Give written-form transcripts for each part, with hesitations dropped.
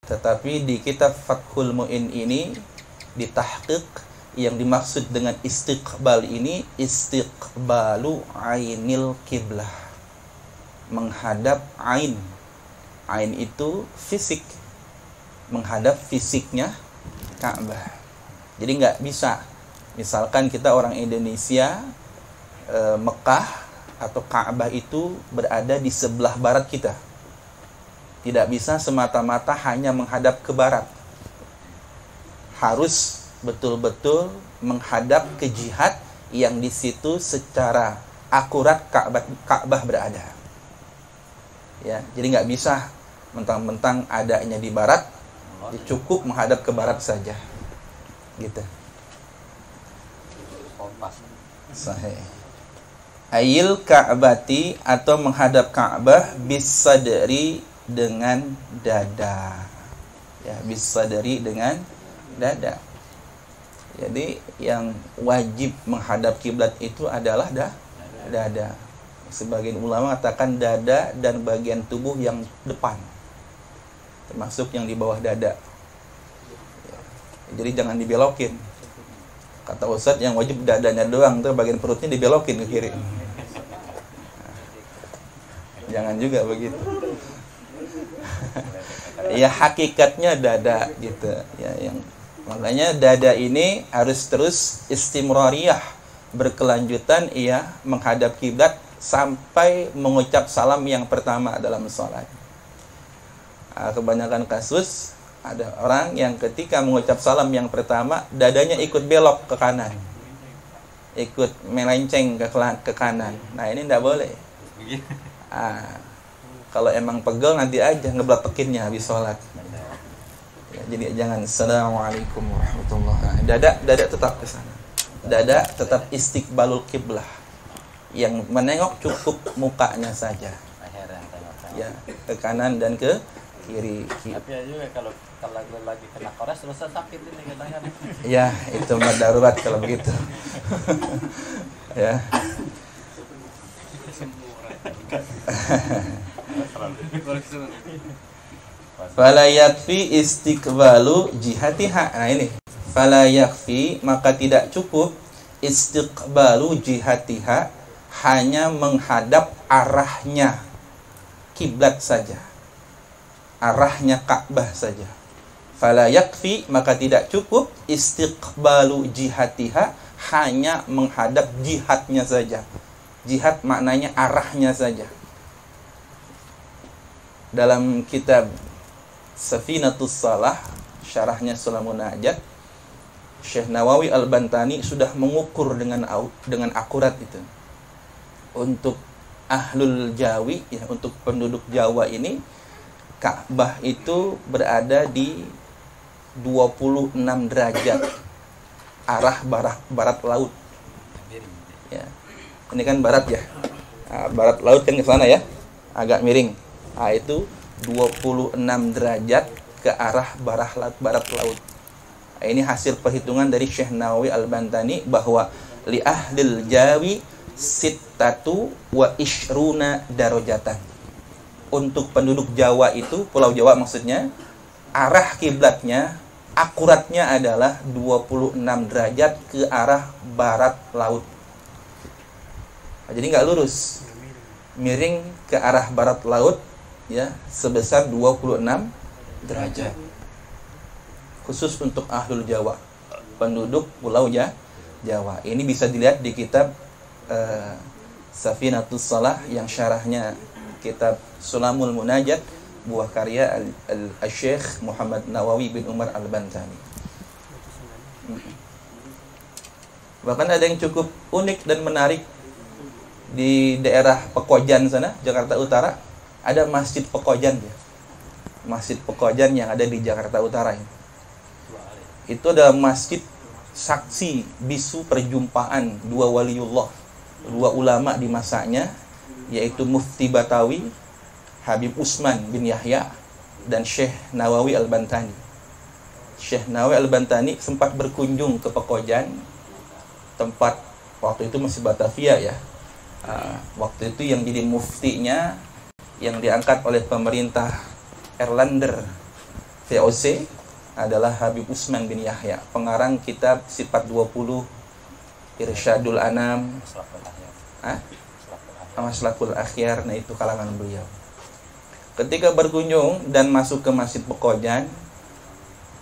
Tetapi di kitab Fathul Mu'in ini ditahqiq, yang dimaksud dengan istiqbal ini istiqbalu ainil kiblah, menghadap ain. Ain itu fisik, menghadap fisiknya Ka'bah. Jadi nggak bisa, misalkan kita orang Indonesia, Mekah atau Ka'bah itu berada di sebelah barat kita. Tidak bisa semata-mata hanya menghadap ke barat. Harus betul-betul menghadap ke jihad yang di situ secara akurat Ka'bah berada. Ya, jadi nggak bisa mentang-mentang adanya di barat, cukup menghadap ke barat saja. Gitu. Sahih. Ayil Ka'bati, atau menghadap Ka'bah bisadri, dengan dada. Ya, bisadri, dengan dada. Jadi yang wajib menghadap kiblat itu adalah dada. Sebagian ulama mengatakan dada dan bagian tubuh yang depan, termasuk yang di bawah dada. Ya, jadi jangan dibelokin. Kata Ustadz, yang wajib dadanya doang, tuh bagian perutnya dibelokin ke kiri. Nah, jangan juga begitu. Ya hakikatnya dada gitu ya, yang makanya dada ini harus terus istimrariyah, berkelanjutan ia menghadap kiblat sampai mengucap salam yang pertama dalam sholat. Kebanyakan kasus ada orang yang ketika mengucap salam yang pertama dadanya ikut belok ke kanan, ikut melenceng ke kanan. Nah ini tidak boleh. Kalau emang pegel nanti aja ngebletekinnya habis sholat. Ya, jadi jangan assalamualaikum warahmatullahi. Dada tetap ke sana. Dada tetap istiqbalul kiblah. Yang menengok cukup mukanya saja. Ya, ke kanan dan ke kiri. Tapi juga kalau lagi kena kores terus sakit ini katanya. Ya, itu mah darurat kalau begitu. Ya. Fala yakfi istiqbalu jihatiha. Nah ini, fala yakfi, maka tidak cukup istiqbalu jihatiha, hanya menghadap arahnya kiblat saja, arahnya Ka'bah saja. Fala yakfi, maka tidak cukup istiqbalu jihatiha, hanya menghadap jihadnya saja. Jihad maknanya arahnya saja. Dalam kitab Safinatus Salah, syarahnya Sulamun Najat, Syekh Nawawi Al-Bantani sudah mengukur dengan akurat itu. Untuk ahlul Jawi, ya, untuk penduduk Jawa ini, Ka'bah itu berada di 26 derajat arah barat laut. Ya. Ini kan barat ya. Nah, barat laut kan ke sana ya, agak miring. Nah, itu 26 derajat ke arah barat laut. Nah, ini hasil perhitungan dari Syekh Nawawi Al-Bantani bahwa li ahlil Jawi sittatu wa ishruna darajatan. Untuk penduduk Jawa itu, Pulau Jawa maksudnya, arah kiblatnya akuratnya adalah 26 derajat ke arah barat laut. Nah, jadi nggak lurus, miring ke arah barat laut, ya, sebesar 26 derajat. Khusus untuk ahlul Jawa, penduduk Pulau Jawa. Ini bisa dilihat di kitab Safinatus Salah yang syarahnya kitab Sulamul Munajat, buah karya Al-Syekh Muhammad Nawawi bin Umar Al-Bantani. Bahkan ada yang cukup unik dan menarik. Di daerah Pekojan sana, Jakarta Utara, ada Masjid Pekojan ya. Masjid Pekojan yang ada di Jakarta Utara ini. Itu adalah masjid saksi bisu perjumpaan dua waliullah, dua ulama di masanya, yaitu Mufti Batawi Habib Usman bin Yahya dan Syekh Nawawi Al-Bantani. Syekh Nawawi Al-Bantani sempat berkunjung ke Pekojan, tempat waktu itu masih Batavia ya. Waktu itu yang jadi muftinya yang diangkat oleh pemerintah Erlander VOC adalah Habib Utsman bin Yahya, pengarang kitab Sifat 20, Irsyadul Anam, Maslakul Akhyar. Nah, itu kalangan beliau. Ketika berkunjung dan masuk ke Masjid Pekojan,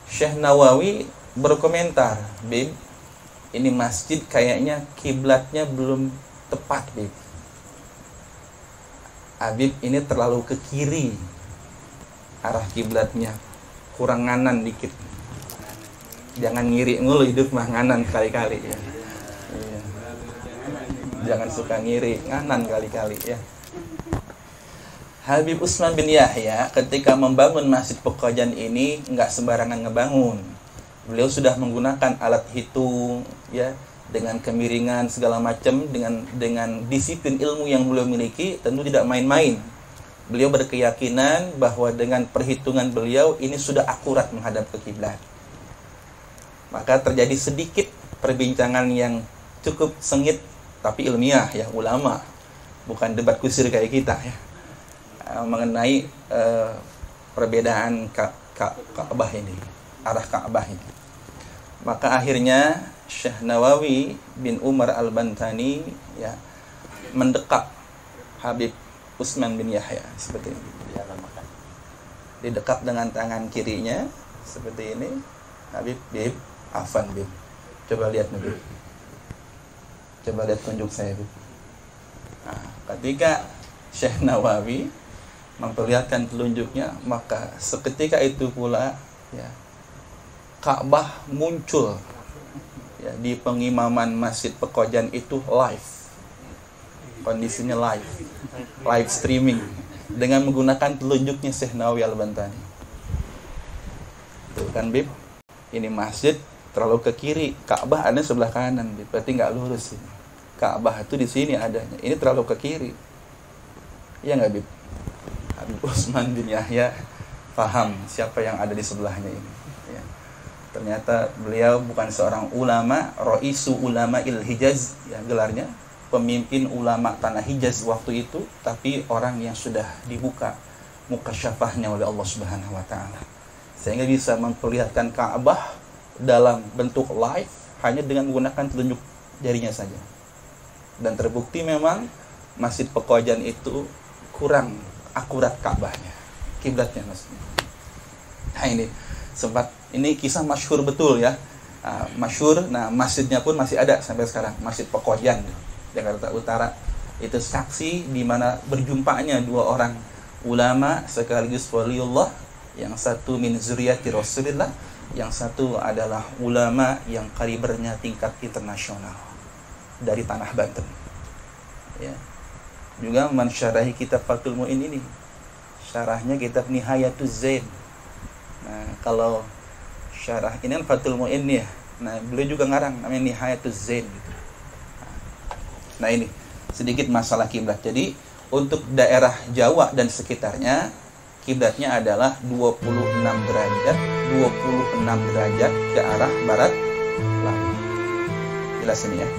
Syekh Nawawi berkomentar, Bib, ini masjid kayaknya kiblatnya belum tepat, Bib. Habib, ini terlalu ke kiri arah kiblatnya, kurang nganan dikit. Jangan ngiri mulu, hidup mah nganan kali-kali ya. Iya. Jangan suka ngiri, nganan kali-kali ya. Habib Utsman bin Yahya ketika membangun Masjid Pekojan ini nggak sembarangan ngebangun. Beliau sudah menggunakan alat hitung ya, dengan kemiringan segala macam, dengan disiplin ilmu yang beliau miliki, tentu tidak main-main. Beliau berkeyakinan bahwa dengan perhitungan beliau ini sudah akurat menghadap ke kiblat. Maka terjadi sedikit perbincangan yang cukup sengit tapi ilmiah ya, ulama, bukan debat kusir kayak kita ya, mengenai perbedaan Ka'bah ini, arah Ka'bah ini. Maka akhirnya Syekh Nawawi bin Umar Al-Bantani ya mendekap Habib Utsman bin Yahya seperti ini. Didekap dengan tangan kirinya seperti ini. Habib, Bib, afan Bib. Coba lihat nih Bib. Coba lihat tunjuk saya Bib. Nah, ketika Syekh Nawawi memperlihatkan telunjuknya, maka seketika itu pula ya Ka'bah muncul ya, di pengimaman Masjid Pekojan itu live. Kondisinya live streaming dengan menggunakan telunjuknya Syekh Nawawi Al-Bantani. Tuh kan Bib, ini masjid terlalu ke kiri, Ka'bah ada sebelah kanan, Bib. Berarti nggak lurus ini. Ka'bah itu di sini adanya, ini terlalu ke kiri. Iya nggak Bib? Habib Utsman bin Yahya paham siapa yang ada di sebelahnya ini. Ya. Ternyata beliau bukan seorang ulama, Roisu Ulama Il Hijaz ya gelarnya, pemimpin ulama tanah Hijaz waktu itu, tapi orang yang sudah dibuka mukasyafahnya oleh Allah Subhanahu wa taala. Sehingga bisa memperlihatkan Ka'bah dalam bentuk live hanya dengan menggunakan telunjuk jarinya saja. Dan terbukti memang Masjid Pekojan itu kurang akurat Ka'bahnya, kiblatnya maksudnya. Nah ini kisah masyhur betul ya, masyhur. Nah masjidnya pun masih ada sampai sekarang, Masjid Pekojan Jakarta Utara. Itu saksi di mana berjumpanya dua orang ulama sekaligus waliullah, yang satu min zuriyati Rasulillah, yang satu adalah ulama yang kalibernya tingkat internasional dari tanah Banten. Ya. Juga mensyarahi kitab Fathul Mu'in ini, syarahnya kitab Nihayatuz Zain. Nah, kalau syarah ini kan Fathul Mu'in ya. Nah, beliau juga ngarang namanya Nihayatuz Zain gitu. Nah, ini sedikit masalah kiblat. Jadi, untuk daerah Jawa dan sekitarnya, kiblatnya adalah 26 derajat ke arah barat laut. Jelas ini ya.